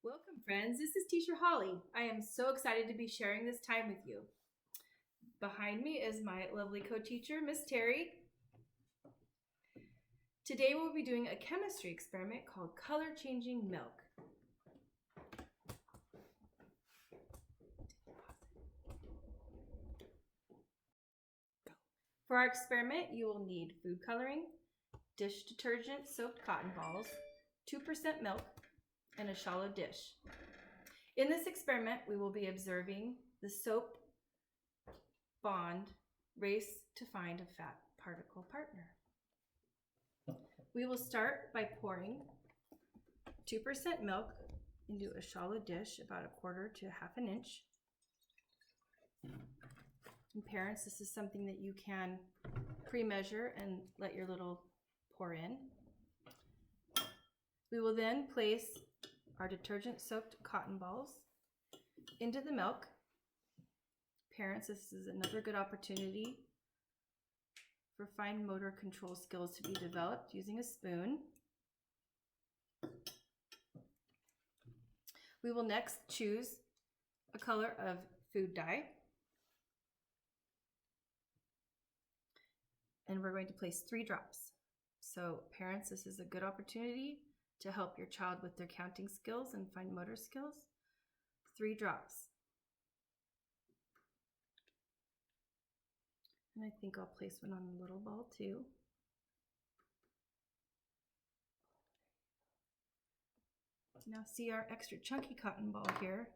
Welcome, friends. This is Teacher Holly. I am so excited to be sharing this time with you. Behind me is my lovely co-teacher, Miss Terry. Today we'll be doing a chemistry experiment called color-changing milk. For our experiment, you will need food coloring, dish detergent soaked cotton balls, 2% milk, and a shallow dish. In this experiment, we will be observing the soap bond race to find a fat particle partner. We will start by pouring 2% milk into a shallow dish about 1/4 to 1/2 inch. And parents, this is something that you can pre-measure and let your little pour in. We will then place our detergent-soaked cotton balls into the milk. Parents, this is another good opportunity for fine motor control skills to be developed using a spoon. We will next choose a color of food dye. And we're going to place 3 drops. So parents, this is a good opportunity to help your child with their counting skills and fine motor skills. 3 drops. And I think I'll place one on the little ball too. Now see our extra chunky cotton ball here.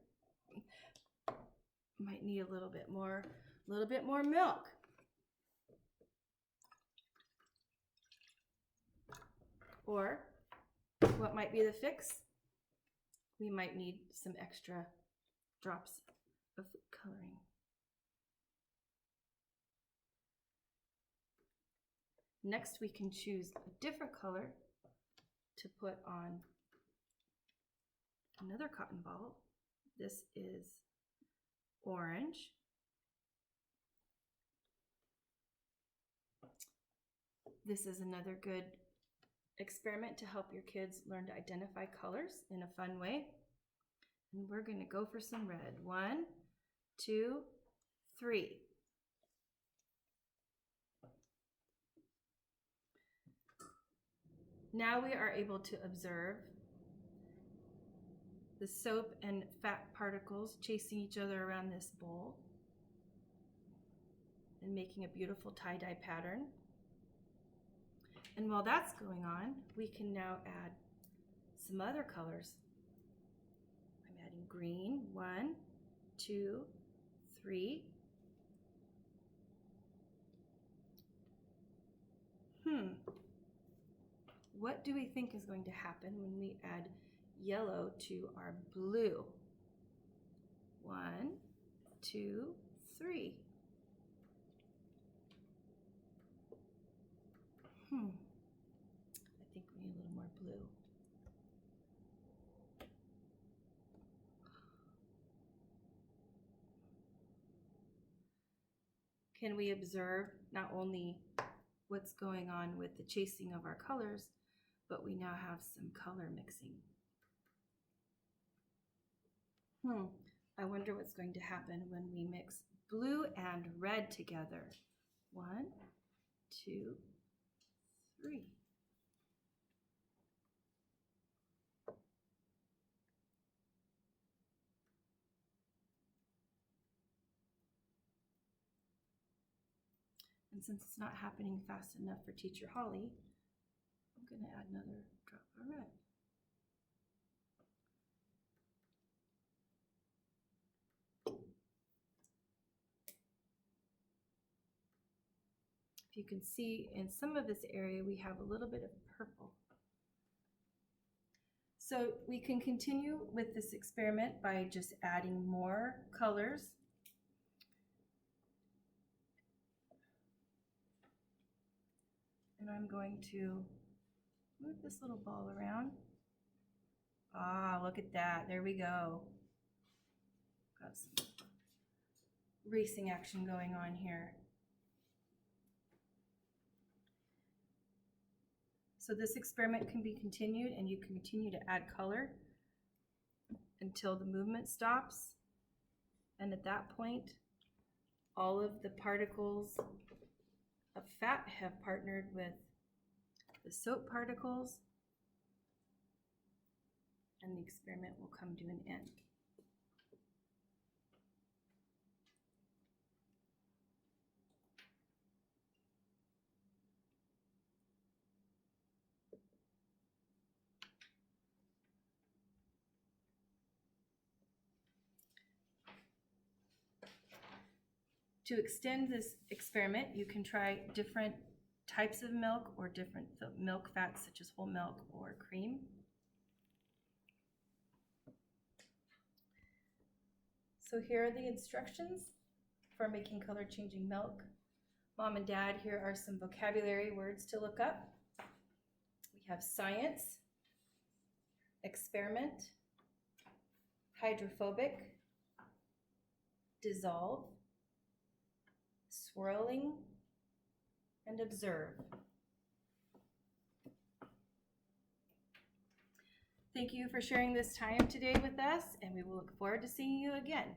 Might need a little bit more milk. Or what might be the fix? We might need some extra drops of food coloring. Next, we can choose a different color to put on another cotton ball. This is orange. This is another good experiment to help your kids learn to identify colors in a fun way. And we're going to go for some red. 1, 2, 3. Now we are able to observe the soap and fat particles chasing each other around this bowl and making a beautiful tie-dye pattern. And while that's going on, we can now add some other colors. I'm adding green. 1, 2, 3. What do we think is going to happen when we add yellow to our blue? 1, 2, 3. I think we need a little more blue. Can we observe not only what's going on with the chasing of our colors, but we now have some color mixing. I wonder what's going to happen when we mix blue and red together. 1, 2, 3. And since it's not happening fast enough for Teacher Holly, I'm going to add another drop of red. If you can see in some of this area, we have a little bit of purple. So we can continue with this experiment by just adding more colors. And I'm going to move this little ball around. Ah, look at that. There we go. Got some racing action going on here. So this experiment can be continued and you can continue to add color. until the movement stops. And at that point, all of the particles of fat have partnered with the soap particles, and the experiment will come to an end. To extend this experiment, you can try different types of milk or different milk fats, such as whole milk or cream. So here are the instructions for making color changing milk. Mom and Dad, here are some vocabulary words to look up. We have science, experiment, hydrophobic, dissolve, swirling, and observe. Thank you for sharing this time today with us, and we will look forward to seeing you again.